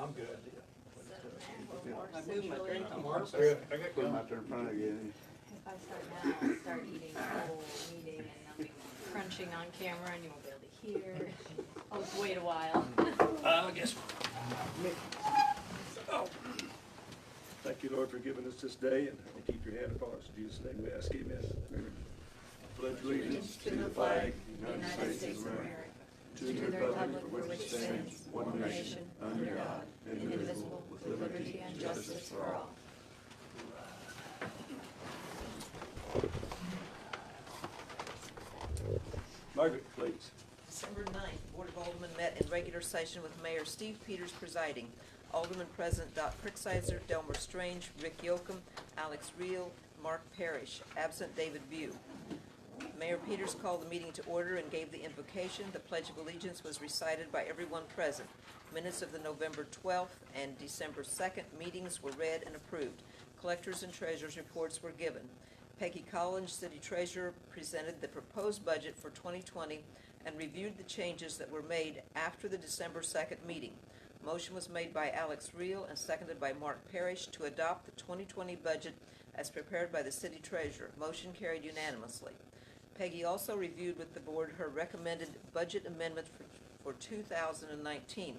I'm good. I moved my drink to Mark. Good. I got Put them going. out there in front of you. If I start now, I'll start eating the whole meeting and I'll be crunching on camera and you won't be able to hear. I'll just wait a while. I guess. Oh. Thank you, Lord, for giving us this day, and keep your hand upon us. In Jesus' name we ask, amen. Pledge allegiance To the flag, of the United States of America, to the republic for which it stands, one nation, under God, indivisible, with liberty and justice for all. Margaret, please. December 9th, Board of Aldermen met in regular session with Mayor Steve Peters presiding. Alderman President Dot Cricksizer, Delmer Strange, Rick Yoakum, Alex Reel, Mark Parrish. Absent David View. Mayor Peters called the meeting to order and gave the invocation. The Pledge of Allegiance was recited by everyone present. Minutes of the November 12th and December 2nd meetings were read and approved. Collectors and treasurers' reports were given. Peggy Collins, City Treasurer, presented the proposed budget for 2020 and reviewed the changes that were made after the December 2nd meeting. Motion was made by Alex Reel and seconded by Mark Parrish to adopt the 2020 budget as prepared by the City Treasurer. Motion carried unanimously. Peggy also reviewed with the board her recommended budget amendment for 2019.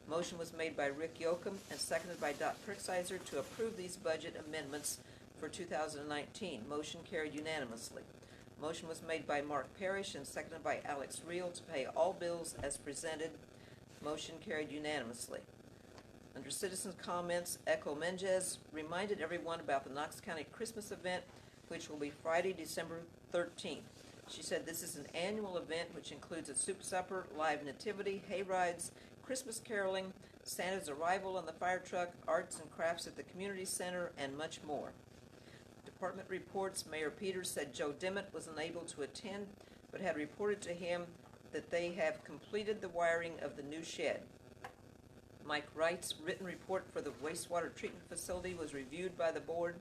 Motion was made by Rick Yoakum and seconded by Dot Cricksizer to approve these budget amendments for 2019. Motion carried unanimously. Motion was made by Mark Parrish and seconded by Alex Reel to pay all bills as presented. Motion carried unanimously. Under citizens' comments, Echo Menges reminded everyone about the Knox County Christmas event, which will be Friday, December 13th. She said this is an annual event which includes a soup supper, live nativity, hay rides, Christmas caroling, Santa's arrival on the fire truck, arts and crafts at the community center, and much more. Department reports, Mayor Peters said Joe Dimmitt was unable to attend, but had reported to him that they have completed the wiring of the new shed. Mike Wright's written report for the wastewater treatment facility was reviewed by the board.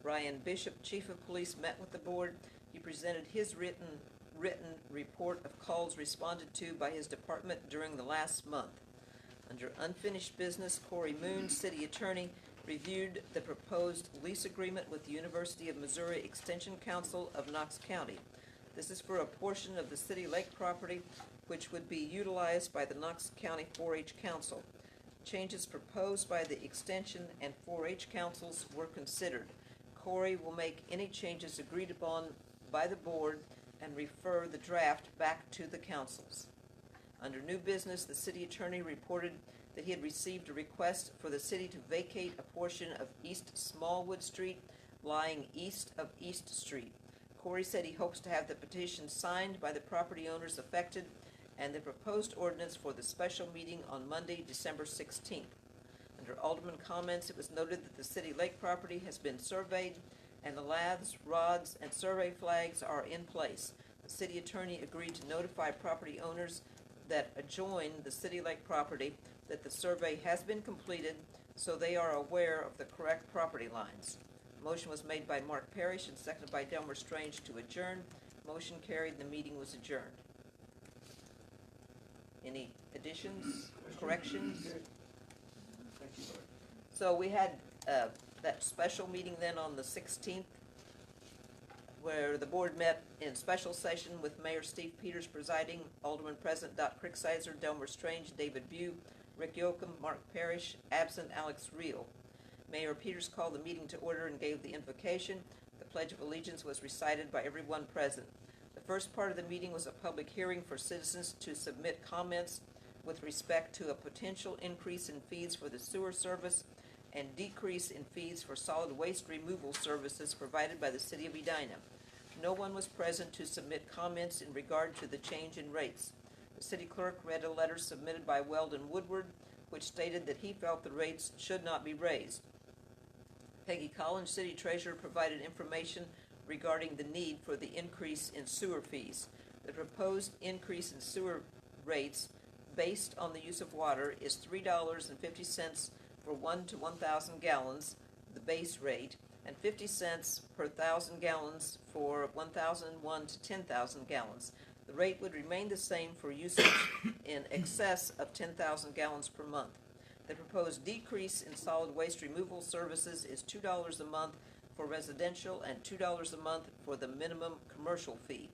Brian Bishop, Chief of Police, met with the board. He presented his written report of calls responded to by his department during the last month. Under unfinished business, Corey Moon, City Attorney, reviewed the proposed lease agreement with the University of Missouri Extension Council of Knox County. This is for a portion of the City Lake property which would be utilized by the Knox County 4-H Council. Changes proposed by the Extension and 4-H councils were considered. Corey will make any changes agreed upon by the board and refer the draft back to the councils. Under new business, the city attorney reported that he had received a request for the city to vacate a portion of East Smallwood Street lying east of East Street. Corey said he hopes to have the petition signed by the property owners affected and the proposed ordinance for the special meeting on Monday, December 16th. Under Alderman comments, it was noted that the City Lake property has been surveyed and the laths, rods, and survey flags are in place. The city attorney agreed to notify property owners that adjoin the City Lake property that the survey has been completed so they are aware of the correct property lines. Motion was made by Mark Parrish and seconded by Delmer Strange to adjourn. Motion carried. The meeting was adjourned. Any additions, corrections? Thank you, Lord. So we had that special meeting then on the 16th where the board met in special session with Mayor Steve Peters presiding, Alderman President Dot Cricksizer, Delmer Strange, David View, Rick Yoakum, Mark Parrish, absent Alex Reel. Mayor Peters called the meeting to order and gave the invocation. The Pledge of Allegiance was recited by everyone present. The first part of the meeting was a public hearing for citizens to submit comments with respect to a potential increase in fees for the sewer service and decrease in fees for solid waste removal services provided by the City of Edina. No one was present to submit comments in regard to the change in rates. The city clerk read a letter submitted by Weldon Woodward, which stated that he felt the rates should not be raised. Peggy Collins, city treasurer, provided information regarding the need for the increase in sewer fees. The proposed increase in sewer rates based on the use of water is $3.50 for 1 to 1,000 gallons, the base rate, and 50 cents per 1,000 gallons for 1,001 to 10,000 gallons. The rate would remain the same for usage in excess of 10,000 gallons per month. The proposed decrease in solid waste removal services is $2 a month for residential and $2 a month for the minimum commercial fee.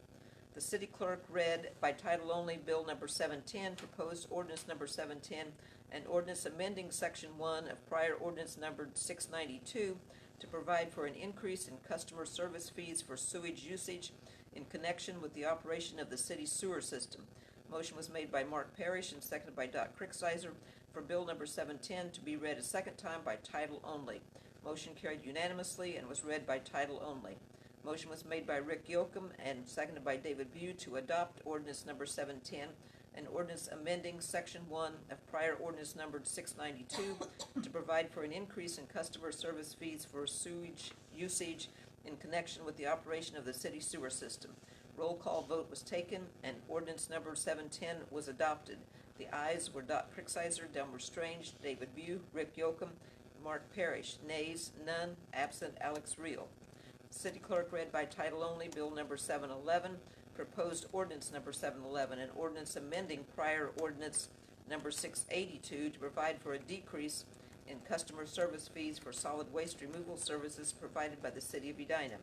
The city clerk read by title only Bill number 710, proposed ordinance number 710, and ordinance amending section 1 of prior ordinance number 692 to provide for an increase in customer service fees for sewage usage in connection with the operation of the city's sewer system. Motion was made by Mark Parrish and seconded by Dot Cricksizer for Bill number 710 to be read a second time by title only. Motion carried unanimously and was read by title only. Motion was made by Rick Yoakum and seconded by David Bugh to adopt ordinance number 710, an ordinance amending section 1 of prior ordinance numbered 692 to provide for an increase in customer service fees for sewage usage in connection with the operation of the city sewer system. Roll call vote was taken and ordinance number 710 was adopted. The ayes were Dot Cricksizer, Delmer Strange, David Bugh, Rick Yoakum, Mark Parrish. Nays, none. Absent, Alex Reel. City clerk read by title only Bill number 711, proposed ordinance number 711, an ordinance amending prior ordinance number 682 to provide for a decrease in customer service fees for solid waste removal services provided by the city of Edina.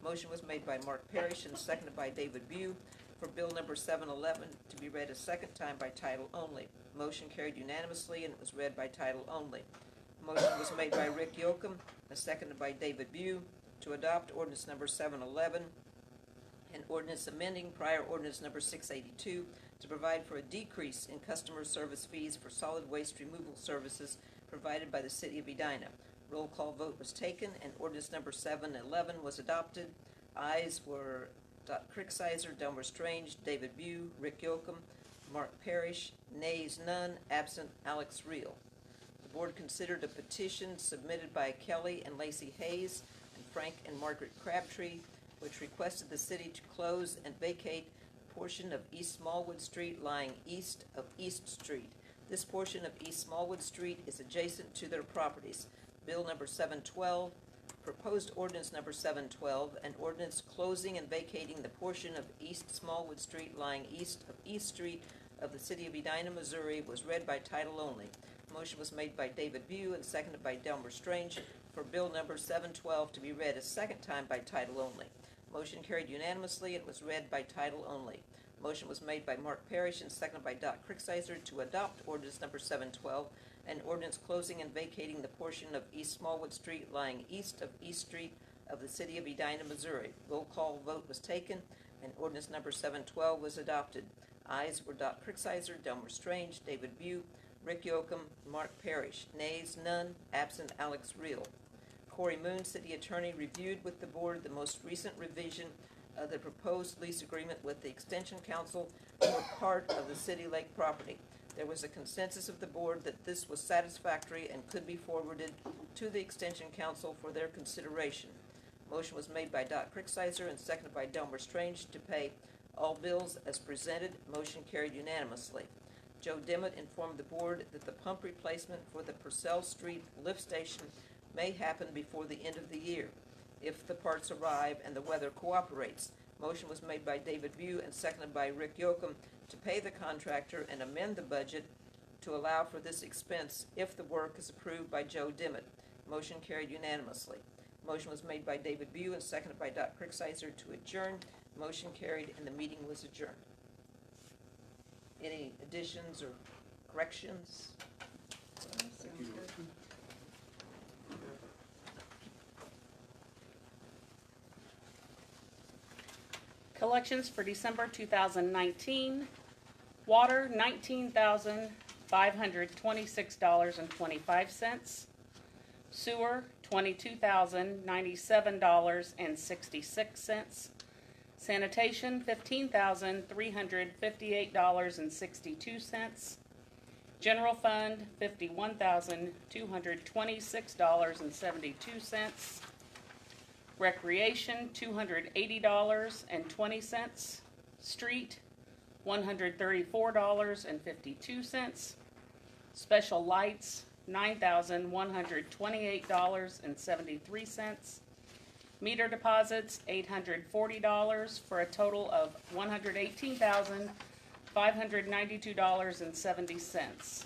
Motion was made by Mark Parrish and seconded by David Bugh for Bill number 711 to be read a second time by title only. Motion carried unanimously and it was read by title only. Motion was made by Rick Yoakum and seconded by David Bugh to adopt ordinance number 711 and ordinance amending prior ordinance number 682 to provide for a decrease in customer service fees for solid waste removal services provided by the city of Edina. Roll call vote was taken and ordinance number 711 was adopted. Ayes were Dot Cricksizer, Delmer Strange, David Bugh, Rick Yoakum, Mark Parrish. Nays, none. Absent, Alex Reel. The board considered a petition submitted by Kelly and Lacey Hayes and Frank and Margaret Crabtree, which requested the city to close and vacate a portion of East Smallwood Street lying east of East Street. This portion of East Smallwood Street is adjacent to their properties. Bill number 712, proposed ordinance number 712, an ordinance closing and vacating the portion of East Smallwood Street lying east of East Street of the city of Edina, Missouri, was read by title only. Motion was made by David Bugh and seconded by Delmer Strange for Bill number 712 to be read a second time by title only. Motion carried unanimously and was read by title only. Motion was made by Mark Parrish and seconded by Dot Cricksizer to adopt ordinance number 712, an ordinance closing and vacating the portion of East Smallwood Street lying east of East Street of the city of Edina, Missouri. Roll call vote was taken and ordinance number 712 was adopted. Ayes were Dot Cricksizer, Delmer Strange, David Bugh, Rick Yoakum, Mark Parrish. Nays, none. Absent, Alex Reel. Corey Moon, city attorney, reviewed with the board the most recent revision of the proposed lease agreement with the Extension Council for part of the City Lake property. There was a consensus of the board that this was satisfactory and could be forwarded to the Extension Council for their consideration. Motion was made by Dot Cricksizer and seconded by Delmer Strange to pay all bills as presented. Motion carried unanimously. Joe Dimmitt informed the board that the pump replacement for the Purcell Street lift station may happen before the end of the year, if the parts arrive and the weather cooperates. Motion was made by David Bugh and seconded by Rick Yoakum to pay the contractor and amend the budget to allow for this expense if the work is approved by Joe Dimmitt. Motion carried unanimously. Motion was made by David Bugh and seconded by Dot Cricksizer to adjourn. Motion carried and the meeting was adjourned. Any additions or corrections? Thank you. Collections for December 2019. Water, $19,526.25. Sewer, $22,097.66. Sanitation, $15,358.62. General Fund, $51,226.72. Recreation, $280.20. Street, $134.52. Special lights, $9,128.73. Meter deposits, $840 for a total of $118,592.70.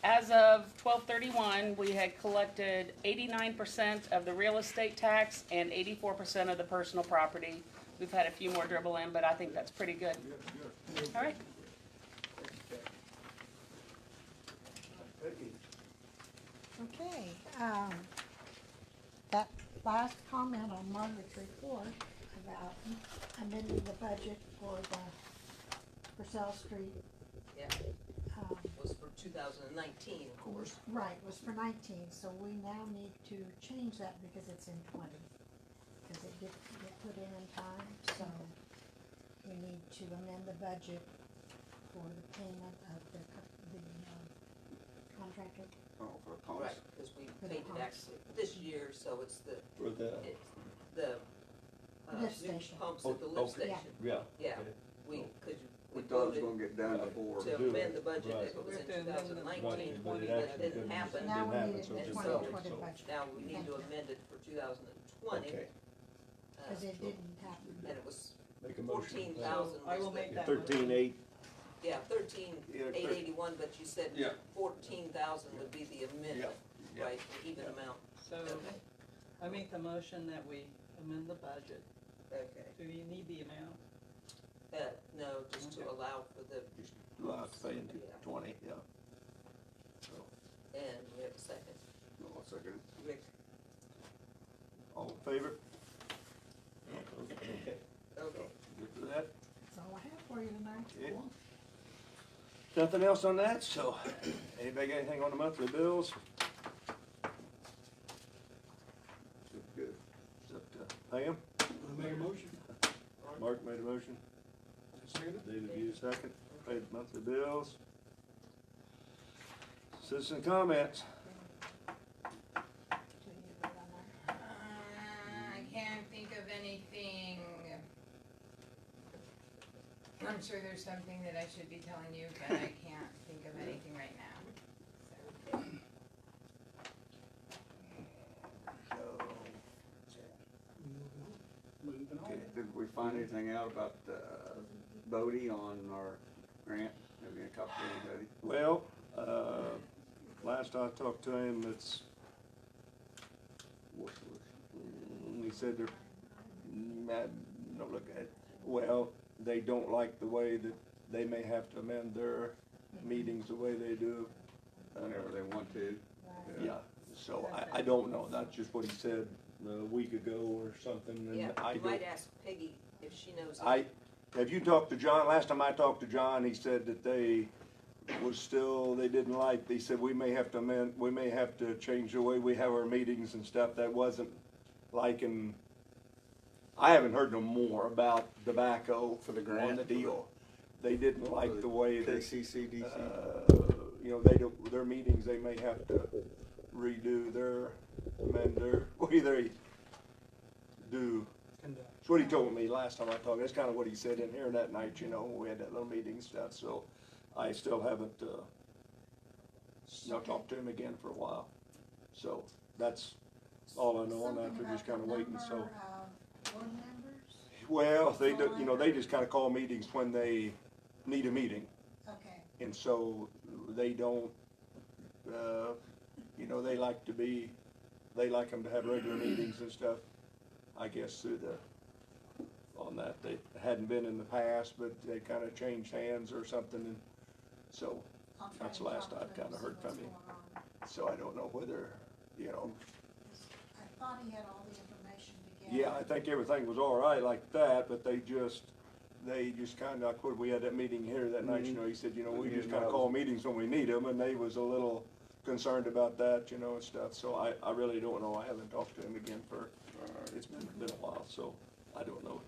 As of 12/31, we had collected 89% of the real estate tax and 84% of the personal property. We've had a few more dribble in, but I think that's pretty good. All right. Okay, that last comment on Margaret's report about amending the budget for Purcell Street, Yeah, was for 2019, of course. right, was for 19, so we now need to change that because it's in 20. Because it didn't get put in time, so we need to amend the budget for the payment of the contractor. Oh, for a Right, pumps. because we For the paid it pumps. actually this year, so it's the, For the, it's the, Lift new station. pumps Oh, at the lift okay. station. yeah. Yeah, okay. we, cause We we thought it was voted gonna get done before. to do amend it, the budget right. if it was in We have to amend the 2019, budget, but it but actually it didn't didn't. happen. Now we Didn't need happen, it so in it didn't 2020 happen. so- budget. Now we need to Thank you. amend it for 2020. Okay. Because it didn't happen. And it was Make a motion. 14,000. I will make that 13,800. Yeah, 13,881, but you said Yeah. 14,000 would be the amendment, Yeah. right, the even amount. So Okay, I make the motion that we amend the budget. okay. Do you need the amount? No, just to allow for the, Just allow it to pay into 20, yeah. So, and we have a second. No, I'll second it. Rick, all in favor? Okay, okay. good for that. That's all I have for you tonight. Yeah. Nothing else on that, so, anybody got anything on the monthly bills? Good. It's up to Pam. Make a motion. Mark made a motion. David, you second. Pay the monthly bills. Citizen comments. Do you vote on that? I can't think of anything. I'm sure there's something that I should be telling you, but I can't think of anything right now. So, Okay, did we find anything out about, Bodie on our grant? Have you talked to anybody? Well, last I talked to him, it's, he said they're, don't look at it. Well, they don't like the way that they may have to amend their meetings the way they do. Whenever they want to. Yeah, so I don't know, that's just what he said a week ago or something, Yeah, and I you don't. might ask Peggy if she knows. Have you talked to John? Last time I talked to John, he said that they didn't like, he said we may have to amend, we may have to change the way we have our meetings and stuff. That wasn't liking, I haven't heard no more about tobacco For the on grant? the deal. They didn't like the way that, KCCDC? you know, they don't, their meetings, they may have to redo their, amend their, way they do. That's what he told me last time I talked. That's kind of what he said in here that night, you know, when we had that little meeting and stuff, so I still haven't, talked to him again for a while. So, that's all I know on that. Something We're just about kind of the waiting, so. number of board members? Well, they do, you know, they just kind of call meetings when they need a meeting. Okay, And so they don't, you know, they like them to have regular meetings and stuff, I guess, through on that. They hadn't been in the past, but they kind of changed hands or something, and so, I'll try That's and the last talk to I've him, kinda see heard what's from him. going on. so I don't know whether, you know. I thought he had all the information together. Yeah, I think everything was all right like that, but they just kind of, we had that meeting here that night, you know, he said, you know, we just kind of call meetings when we need them, and they was a little concerned about that, you know, and stuff, so I really don't know. I haven't talked to him again for, it's been a while, so I don't know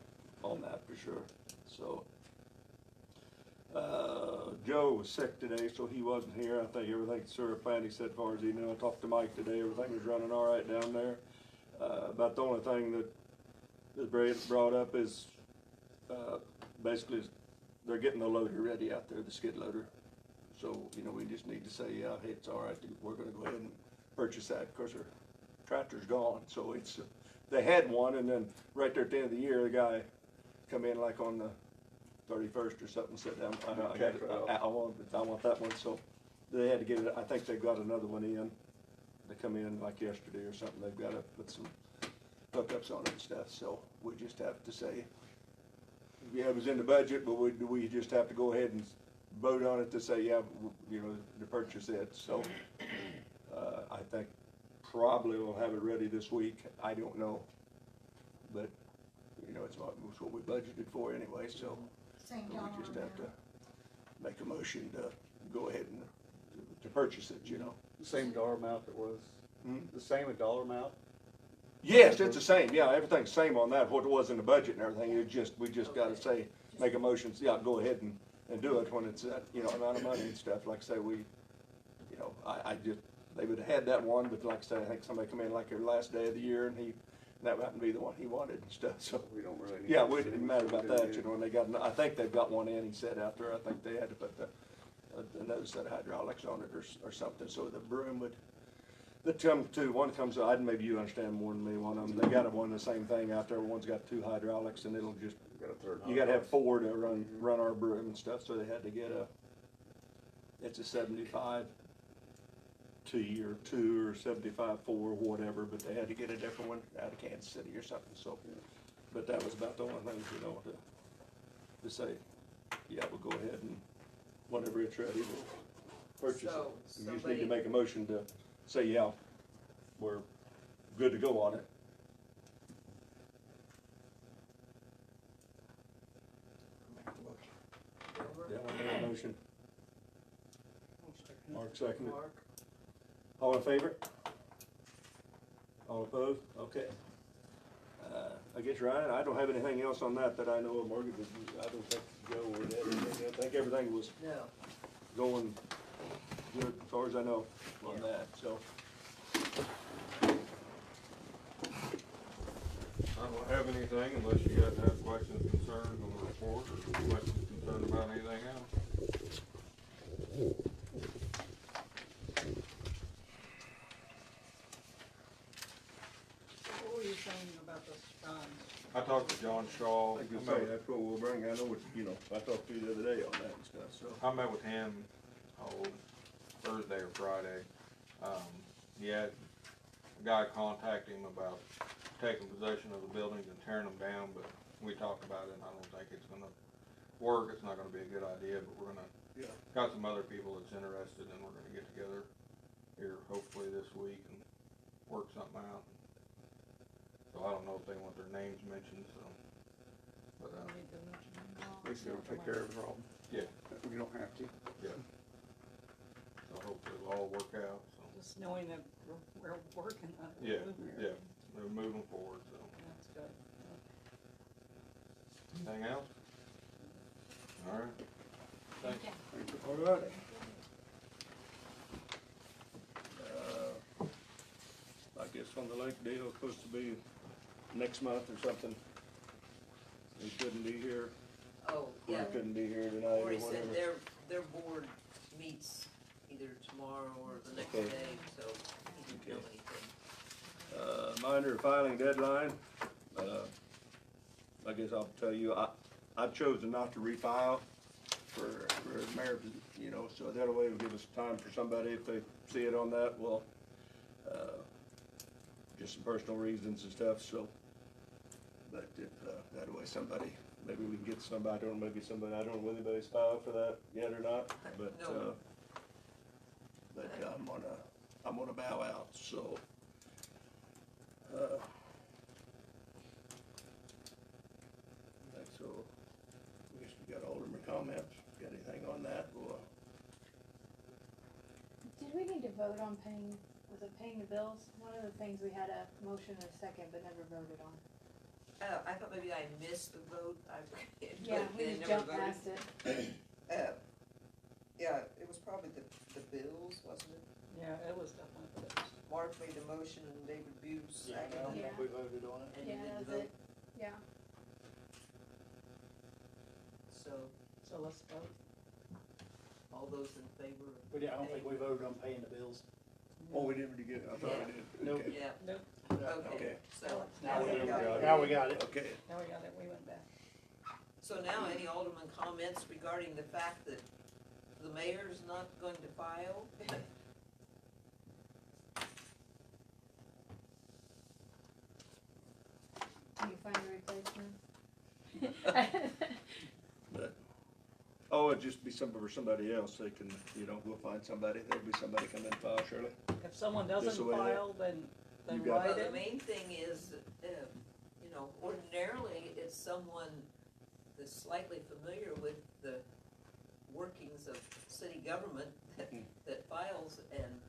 on that for sure, so. Joe was sick today, so he wasn't here. I think everything sort of planned, he said, as far as he knew. I talked to Mike today, everything was running all right down there. About the only thing that Brad brought up is, basically, they're getting the loader ready out there, the skid loader. So, you know, we just need to say, yeah, hey, it's all right, we're gonna go ahead and purchase that. Of course, our tractor's gone, so it's, they had one, and then right there at the end of the year, the guy come in like on the 31st or something, said, I want that one, so they had to get it, I think they've got another one in. They come in like yesterday or something, they've gotta put some hookups on it and stuff, so we just have to say, yeah, it was in the budget, but we just have to go ahead and vote on it to say, yeah, you know, to purchase it, so, I think probably we'll have it ready this week, I don't know, but, you know, it's what we budgeted for anyway, so Same we dollar just have to amount. make a motion to go ahead and to purchase it, you know. The same dollar amount that was, Hmm? the same dollar amount? Yes, it's the same, yeah, everything's the same on that, what it was in the budget and everything, we just gotta say, make a motion, yeah, go ahead and do it when it's that, you know, amount of money and stuff, like I say, we, you know, I just, they would've had that one, but like I say, I think somebody come in like their last day of the year and that happened to be the one he wanted and stuff, so. We don't really. Yeah, we didn't matter about that, you know, and they got, I think they've got one in, he said out there, I think they had to put another set of hydraulics on it or something, so the broom would, one comes, maybe you understand more than me, one of them, they got one, the same thing out there, one's got 2 hydraulics and it'll just, you gotta have 4 to run our broom and stuff, so they had to get it's a 75 T or 2 or 75 4 or whatever, but they had to get a different one out of Kansas City or something, so. But that was about the only thing, you know, to say, yeah, we'll go ahead and whenever it's ready, we'll purchase it. So, We just need somebody- to make a motion to say, yeah, we're good to go on it. Yeah, I made a motion. Mark seconded. Mark. All in favor? All opposed? Okay. I guess Ryan, I don't have anything else on that I know of, Morgan, I don't think Joe or Deb, I think everything was No. going good as far as I know on that, so. I don't have anything unless you guys have questions, concerns on the report, or questions, concerns about anything else. What were you saying about the John? I talked to John Shaw. Like you say, that's what we'll bring, I know what, you know, I talked to you the other day on that and stuff, so. I met with him, Thursday or Friday. He had a guy contact him about taking possession of the buildings and tearing them down, but we talked about it and I don't think it's gonna work, it's not gonna be a good idea, but we're gonna, Yeah. got some other people that's interested and we're gonna get together here hopefully this week and work something out. So I don't know if they want their names mentioned, so, but, We need to mention them all. At least it'll take care of the problem. yeah, We don't have to. yeah. So hopefully it'll all work out, so, Just knowing that we're working on it. yeah, moving yeah, it. they're moving forward, so. That's good. Anything else? All right. Thanks. All right. I guess on the lake deal, it's supposed to be next month or something. He couldn't be here, Oh, Corey yeah. couldn't be here tonight or Corey whatever. said their board meets either tomorrow or the next Okay. day, so he didn't know anything. Minor filing deadline, I guess I'll tell you, I've chosen not to refile for mayor, you know, so that way it'll give us time for somebody, if they see it on that, well, just some personal reasons and stuff, so. But if, that way somebody, maybe we can get somebody, I don't know, maybe somebody, I don't know whether anybody's filed for that yet or not, but, No. but I'm gonna bow out, so. So, I guess we got alderman comments, got anything on that, or? Did we need to vote on paying, was it paying the bills? One of the things we had a motion and a second but never voted on. I thought maybe I missed the vote. Yeah, we just jumped past it. Yeah, it was probably the bills, wasn't it? Yeah, it was definitely the best. Mark made the motion and David Buse seconded it. Yeah. We voted on it. And you Yeah, didn't that's vote, it. Yeah. so So let's vote. all those in favor of But yeah, I don't think we voted on paying the bills. Oh, we didn't get, I thought we did. Nope. Okay. Yeah, Nope, okay, Okay. so. Now we got got it. it. Now we got it. Okay, now we got it, we went back. So now, any alderman comments regarding the fact that the mayor's not going to file. Can you find a replacement? But, oh, it'd just be for somebody else, they can, you know, we'll find somebody, there'll be somebody come in and file, Shirley. If someone Just doesn't the way that- file, then You got- write Well, the it. main thing is, you know, ordinarily it's someone that's slightly familiar with the workings of city government that files, and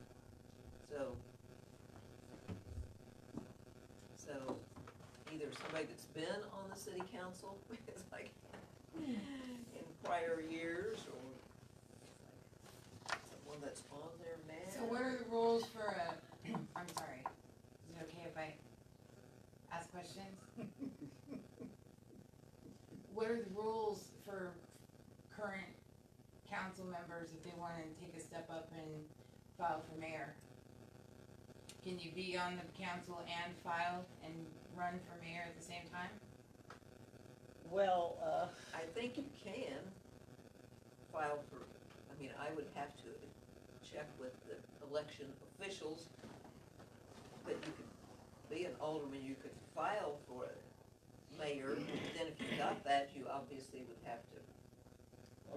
so either somebody that's been on the city council, it's like in prior years, or like someone that's on there now. So what are the rules for a, I'm sorry, is it okay if I ask questions? What are the rules for current council members if they wanna take a step up and file for mayor? Can you be on the council and file and run for mayor at the same time? Well, I think you can file for, I mean, I would have to check with the election officials, but you could be an alderman, you could file for mayor, then if you got that, you obviously would have to.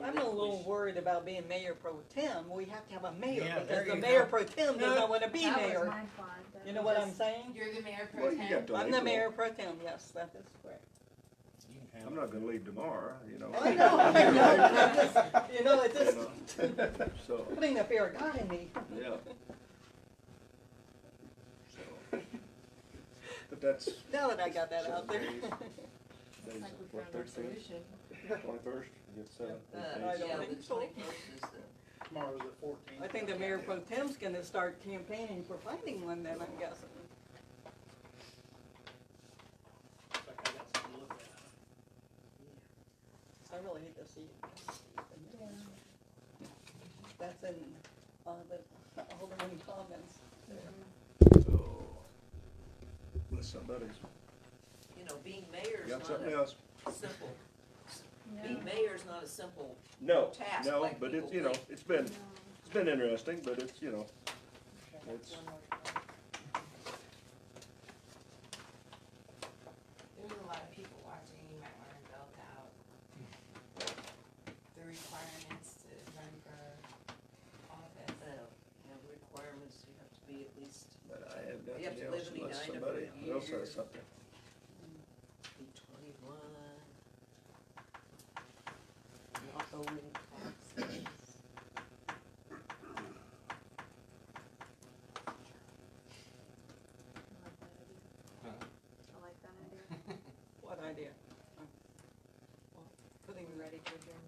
I'm a little relinquish- worried about being mayor pro tem. We have to have a mayor, Yeah, because there the you mayor go. pro tem does not wanna be That was mayor. my thought, that You know we what I'm just- saying? You're the mayor pro Well, you tem? got till I'm the April. mayor pro tem, yes, that is correct. I'm not gonna leave tomorrow, you know. I know, I know, I'm just, you know, it's You just know, So, putting the fear of God in me. yeah. So, but that's Now that I got that out there. days, It's like we what, found our 13th? solution. 21st, you get 7, I don't Yeah, think the so. 21st is the, Tomorrow's the 14th. I think the mayor pro tem's gonna start campaigning for finding one then, I'm guessing. Like I got something to look at. I really hate to see it. That's in, the Alderman comments. so, unless somebody's you know, being mayor is got not something a else. simple, being mayor is not a simple No, task no, like but it's, people you know, think. it's been interesting, but it's, you know, it's, There's a lot of people watching, you might wanna belt out the requirements to run for office. You know, requirements, you have to be at least, but I have You have nothing to else live in unless Edina somebody for a else year. has something. be 21. Not owning taxes. I like that idea. What idea? Putting me ready to adjourn.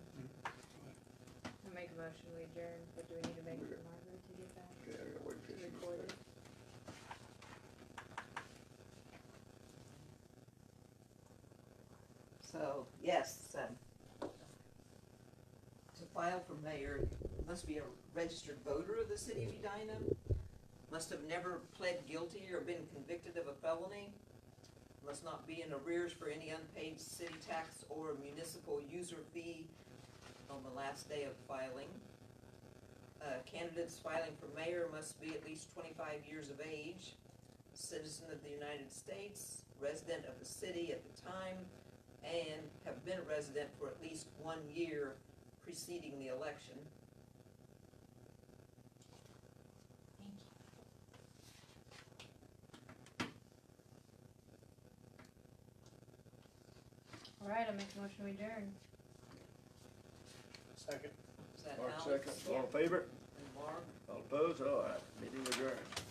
I make a motion, we adjourn, but do we need to make it for Margaret to get back? Okay, I gotta wait To till she gets record back. it? So, yes, to file for mayor, must be a registered voter of the city of Edina, must have never pled guilty or been convicted of a felony, must not be in arrears for any unpaid city tax or municipal user fee on the last day of filing. Candidates filing for mayor must be at least 25 years of age, citizen of the United States, resident of the city at the time, and have been a resident for at least 1 year preceding the election. Thank you. All right, I make a motion, we adjourn. Second. Is that Mark Alex second, all in favor? and Mark? All opposed, all right, meeting adjourned.